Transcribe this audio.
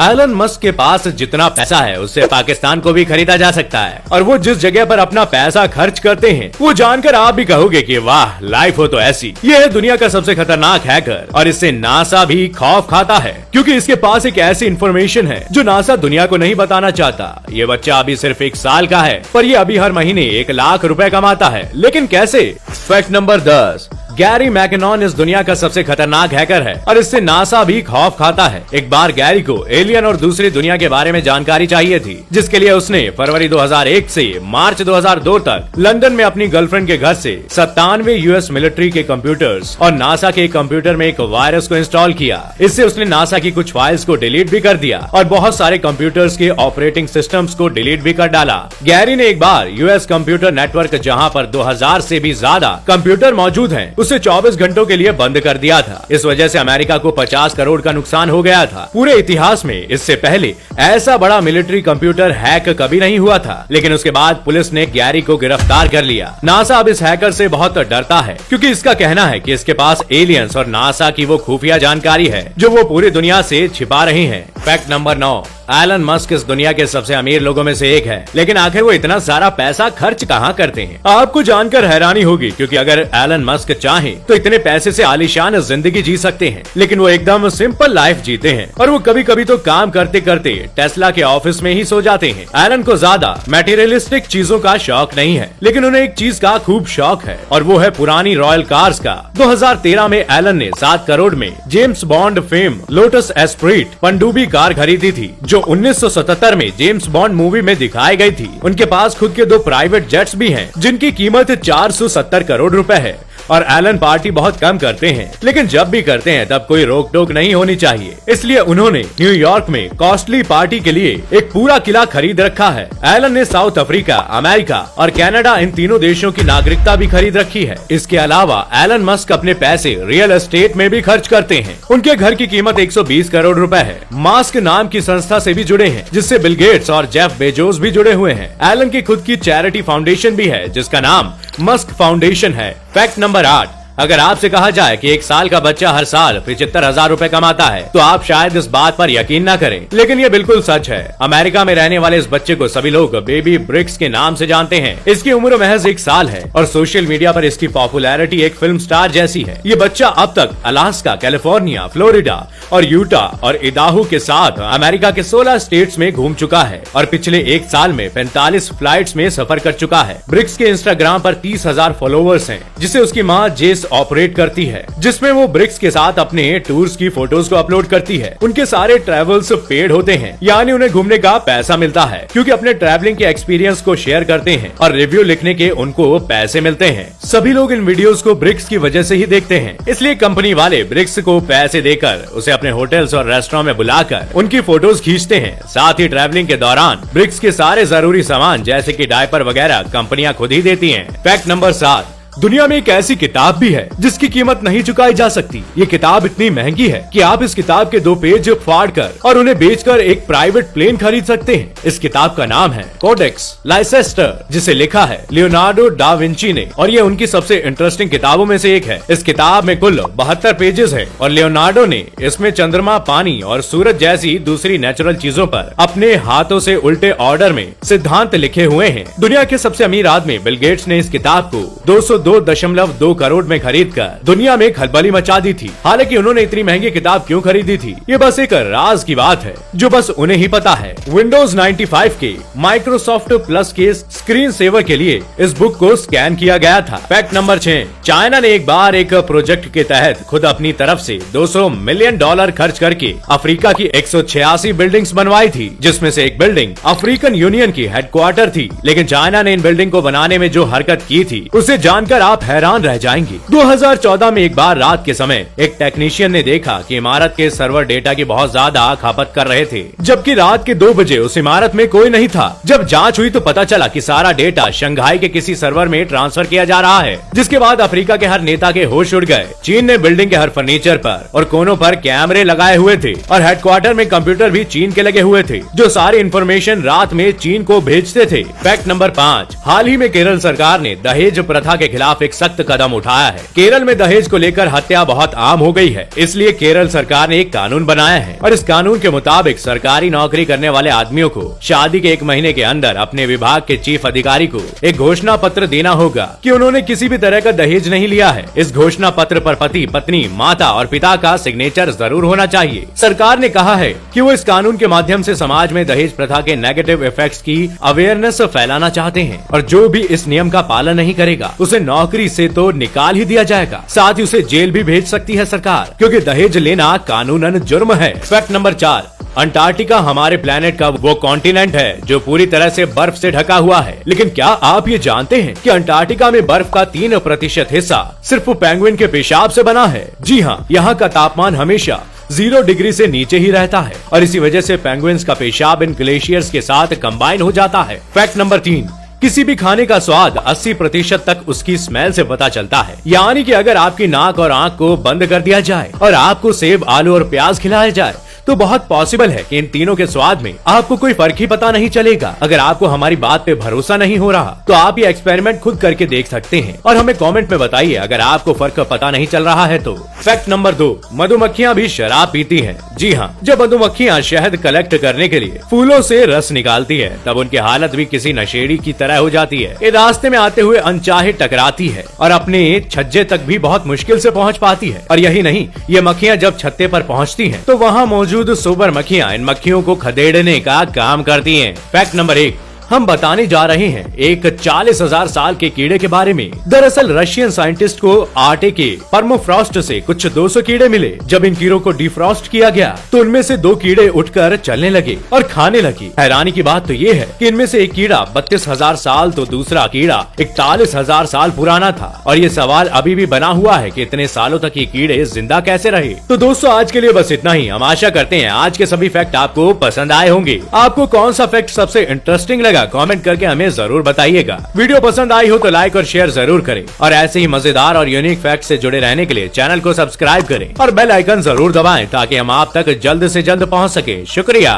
Elon Musk के पास जितना पैसा है उससे पाकिस्तान को भी खरीदा जा सकता है, और वो जिस जगह पर अपना पैसा खर्च करते हैं वो जानकर आप भी कहोगे कि वाह, लाइफ हो तो ऐसी। ये है दुनिया का सबसे खतरनाक हैकर, और इससे नासा भी खौफ खाता है क्योंकि इसके पास एक ऐसी इंफॉर्मेशन है जो नासा दुनिया को नहीं बताना चाहता। ये बच्चा अभी सिर्फ 1 साल का है, पर ये अभी हर महीने 1 लाख रुपए कमाता है। लेकिन कैसे? फैक्ट नंबर 10, गैरी मैकेनॉन इस दुनिया का सबसे खतरनाक हैकर है और इससे नासा भी खौफ खाता है। एक बार गैरी को एलियन और दूसरी दुनिया के बारे में जानकारी चाहिए थी, जिसके लिए उसने फरवरी 2001 से मार्च 2002 तक लंदन में अपनी गर्लफ्रेंड के घर से 97 यूएस मिलिट्री के कंप्यूटर्स और नासा के कंप्यूटर में एक वायरस को इंस्टॉल किया। इससे उसने नासा की कुछ फाइल्स को डिलीट भी कर दिया और बहुत सारे कंप्यूटर्स के ऑपरेटिंग सिस्टम्स को डिलीट भी कर डाला। गैरी ने एक बार यूएस कंप्यूटर नेटवर्क, जहाँ पर 2000 से भी ज्यादा कंप्यूटर मौजूद हैं, उसे 24 घंटों के लिए बंद कर दिया था। इस वजह से अमेरिका को 50 करोड़ का नुकसान हो गया था। पूरे इतिहास में इससे पहले ऐसा बड़ा मिलिट्री कंप्यूटर हैक कभी नहीं हुआ था। लेकिन उसके बाद पुलिस ने गैरी को गिरफ्तार कर लिया। नासा अब इस हैकर से बहुत डरता है क्योंकि इसका कहना है कि इसके पास एलियंस और नासा की वो खुफिया जानकारी है जो वो पूरी दुनिया से छिपा रहे हैं। फैक्ट नंबर 9, एलन मस्क इस दुनिया के सबसे अमीर लोगों में से एक है, लेकिन आखिर वो इतना सारा पैसा खर्च कहाँ करते हैं? आपको जानकर हैरानी होगी क्योंकि अगर एलन मस्क चाहे तो इतने पैसे से आलीशान जिंदगी जी सकते हैं, लेकिन वो एकदम सिंपल लाइफ जीते हैं और वो कभी कभी तो काम करते करते टेस्ला के ऑफिस में ही सो जाते हैं। एलन को ज्यादा मटेरियलिस्टिक चीजों का शौक नहीं है, लेकिन उन्हें एक चीज का खूब शौक है और वो है पुरानी रॉयल कार्स का। 2013 में एलन ने 7 करोड़ में James bond fame lotus Esprit पनडुब्बी कार खरीदी थी, जो 1977 में जेम्स बॉन्ड मूवी में दिखाई गई थी। उनके पास खुद के 2 प्राइवेट जेट्स भी हैं, जिनकी कीमत 470 करोड़ रुपए है। और एलन पार्टी बहुत कम करते हैं, लेकिन जब भी करते हैं तब कोई रोक टोक नहीं होनी चाहिए, इसलिए उन्होंने न्यूयॉर्क में कॉस्टली पार्टी के लिए एक पूरा किला खरीद रखा है। एलन ने साउथ अफ्रीका, अमेरिका और कनाडा, इन तीनों देशों की नागरिकता भी खरीद रखी है। इसके अलावा एलन मस्क अपने पैसे रियल एस्टेट में भी खर्च करते हैं। उनके घर की कीमत 120 करोड़ रुपए है। मास्क नाम की संस्था से भी जुड़े हैं, जिससे बिल गेट्स और जेफ बेजोस भी जुड़े हुए हैं। एलन की खुद की चैरिटी फाउंडेशन भी है, जिसका नाम मस्क फाउंडेशन है। फैक्ट नंबर 8, अगर आपसे कहा जाए कि 1 साल का बच्चा हर साल 75,000 रुपए कमाता है तो आप शायद इस बात पर यकीन न करें, लेकिन ये बिल्कुल सच है। अमेरिका में रहने वाले इस बच्चे को सभी लोग बेबी ब्रिक्स के नाम से जानते हैं। इसकी उम्र महज 1 साल है और सोशल मीडिया पर इसकी पॉपुलैरिटी एक फिल्म स्टार जैसी है। ये बच्चा अब तक अलास्का, कैलिफोर्निया, फ्लोरिडा और यूटा और इदाहो के साथ अमेरिका के 16 स्टेट्स में घूम चुका है और पिछले 1 साल में 45 फ्लाइट्स में सफर कर चुका है। ब्रिक्स के इंस्टाग्राम पर 30,000 फॉलोवर्स हैं, जिसे उसकी माँ जेस ऑपरेट करती है, जिसमें वो ब्रिक्स के साथ अपने टूर्स की फोटोज को अपलोड करती है। उनके सारे ट्रेवल्स पेड होते हैं, यानी उन्हें घूमने का पैसा मिलता है, क्योंकि अपने ट्रैवलिंग के एक्सपीरियंस को शेयर करते हैं और रिव्यू लिखने के उनको पैसे मिलते हैं। सभी लोग इन वीडियोस को ब्रिक्स की वजह से ही देखते हैं, इसलिए कंपनी वाले ब्रिक्स को पैसे देकर उसे अपने होटल्स और रेस्टोरेंट में बुलाकर उनकी फोटोज खींचते हैं। साथ ही ट्रैवलिंग के दौरान ब्रिक्स के सारे जरूरी सामान जैसे कि डायपर वगैरह कंपनियां खुद ही देती हैं। फैक्ट नंबर 7, दुनिया में एक ऐसी किताब भी है जिसकी कीमत नहीं चुकाई जा सकती। ये किताब इतनी महंगी है कि आप इस किताब के 2 पेज फाड़कर और उन्हें बेचकर एक प्राइवेट प्लेन खरीद सकते हैं। इस किताब का नाम है कोडेक्स लाइसेस्टर, जिसे लिखा है लियोनार्डो डा विंची ने, और ये उनकी सबसे इंटरेस्टिंग किताबों में से एक है। इस किताब में कुल 72 पेजेस है और लियोनार्डो ने इसमें चंद्रमा, पानी और सूरज जैसी दूसरी नेचुरल चीजों पर अपने हाथों से उल्टे ऑर्डर में सिद्धांत लिखे हुए हैं। दुनिया के सबसे अमीर आदमी बिल गेट्स ने इस किताब को 202.2 करोड़ में खरीदकर दुनिया में खलबली मचा दी थी। हालांकि उन्होंने इतनी महंगी किताब क्यों खरीदी थी, ये बस एक राज की बात है जो बस उन्हें ही पता है। विंडोज 95 के माइक्रोसॉफ्ट प्लस के स्क्रीन सेवर के लिए इस बुक को स्कैन किया गया था। फैक्ट नंबर 6, चाइना ने एक बार एक प्रोजेक्ट के तहत खुद अपनी तरफ से $200 मिलियन खर्च करके अफ्रीका की 186 बिल्डिंग्स बनवाई थी, जिसमें से एक बिल्डिंग अफ्रीकन यूनियन की हेडक्वार्टर थी। लेकिन चाइना ने इन बिल्डिंग को बनाने में जो हरकत की थी उसे जानकर आप हैरान रह जाएंगे। 2014 में एक बार रात के समय एक टेक्नीशियन ने देखा कि इमारत के सर्वर डेटा की बहुत ज्यादा खपत कर रहे थे, जबकि रात के 2 बजे उस इमारत में कोई नहीं था। जब जांच हुई तो पता चला कि सारा डेटा शंघाई के किसी सर्वर में ट्रांसफर किया जा रहा है, जिसके बाद अफ्रीका के हर नेता के होश उड़ गए। चीन ने बिल्डिंग के हर फर्नीचर पर और कोनों पर कैमरे लगाए हुए थे और हेडक्वार्टर में कंप्यूटर भी चीन के लगे हुए थे, जो सारी इंफॉर्मेशन रात में चीन को भेजते थे। फैक्ट नंबर 5, हाल ही में केरल सरकार ने दहेज प्रथा के खिलाफ एक सख्त कदम उठाया है। केरल में दहेज को लेकर हत्या बहुत आम हो गई है, इसलिए केरल सरकार ने एक कानून बनाया है और इस कानून के मुताबिक सरकारी नौकरी करने वाले आदमियों को शादी के 1 महीने के अंदर अपने विभाग के चीफ अधिकारी को एक घोषणा पत्र देना होगा कि उन्होंने किसी भी तरह का दहेज नहीं लिया है। इस घोषणा पत्र पर पति, पत्नी, माता और पिता का सिग्नेचर जरूर होना चाहिए। सरकार ने कहा है कि वो इस कानून के माध्यम से समाज में दहेज प्रथा के नेगेटिव इफेक्ट्स की अवेयरनेस फैलाना चाहते हैं और जो भी इस नियम का पालन नहीं करेगा उसे नौकरी से तो निकाल ही दिया जाएगा, साथ ही उसे जेल भी भेज सकती है सरकार, क्योंकि दहेज लेना कानूनन जुर्म है। फैक्ट नंबर 4, अंटार्कटिका हमारे प्लेनेट का वो कॉन्टिनेंट है जो पूरी तरह से बर्फ से ढका हुआ है। लेकिन क्या आप ये जानते हैं कि अंटार्कटिका में बर्फ का 3% हिस्सा सिर्फ पेंगुइन के पेशाब से बना है? जी हाँ, यहाँ का तापमान हमेशा 0 डिग्री से नीचे ही रहता है और इसी वजह से पेंगुइन्स का पेशाब इन ग्लेशियर्स के साथ कंबाइन हो जाता है। फैक्ट नंबर 3, किसी भी खाने का स्वाद 80% तक उसकी स्मेल से पता चलता है। यानी कि अगर आपकी नाक और आंख को बंद कर दिया जाए और आपको सेब, आलू और प्याज खिलाया जाए तो बहुत पॉसिबल है कि इन तीनों के स्वाद में आपको कोई फर्क ही पता नहीं चलेगा। अगर आपको हमारी बात पे भरोसा नहीं हो रहा तो आप ये एक्सपेरिमेंट खुद करके देख सकते हैं और हमें कमेंट में बताइए अगर आपको फर्क पता नहीं चल रहा है तो। फैक्ट नंबर 2, मधुमक्खियां भी शराब पीती हैं। जी हाँ, जब मधुमक्खियां शहद कलेक्ट करने के लिए फूलों से रस निकालती है तब उनकी हालत भी किसी नशेड़ी की तरह हो जाती है। ये रास्ते में आते हुए अनचाहे टकराती है और अपने छज्जे तक भी बहुत मुश्किल से पहुँच पाती है। और यही नहीं, ये मक्खियां जब छत्ते पर पहुँचती है तो वहाँ मौजूद सुपर मक्खियां इन मक्खियों को खदेड़ने का काम करती हैं। फैक्ट नंबर 1, हम बताने जा रहे हैं एक 40,000 साल के कीड़े के बारे में। दरअसल रशियन साइंटिस्ट को आटे के परमफ्रॉस्ट से कुछ 200 कीड़े मिले। जब इन कीड़ों को डिफ्रॉस्ट किया गया तो उनमें से 2 कीड़े उठकर चलने लगे और खाने लगे। हैरानी की बात तो ये है कि इनमें से एक कीड़ा 32,000 साल तो दूसरा कीड़ा 41,000 साल पुराना था। और ये सवाल अभी भी बना हुआ है कि इतने सालों तक ये कीड़े जिंदा कैसे रहे। तो दोस्तों, आज के लिए बस इतना ही। हम आशा करते हैं आज के सभी फैक्ट आपको पसंद आए होंगे। आपको कौन सा फैक्ट सबसे इंटरेस्टिंग लगा कमेंट करके हमें जरूर बताइएगा। वीडियो पसंद आई हो तो लाइक और शेयर जरूर करें और ऐसे ही मजेदार और यूनिक फैक्ट से जुड़े रहने के लिए चैनल को सब्सक्राइब करें और बेल आइकन जरूर दबाएं ताकि हम आप तक जल्द से जल्द पहुंच सके। शुक्रिया।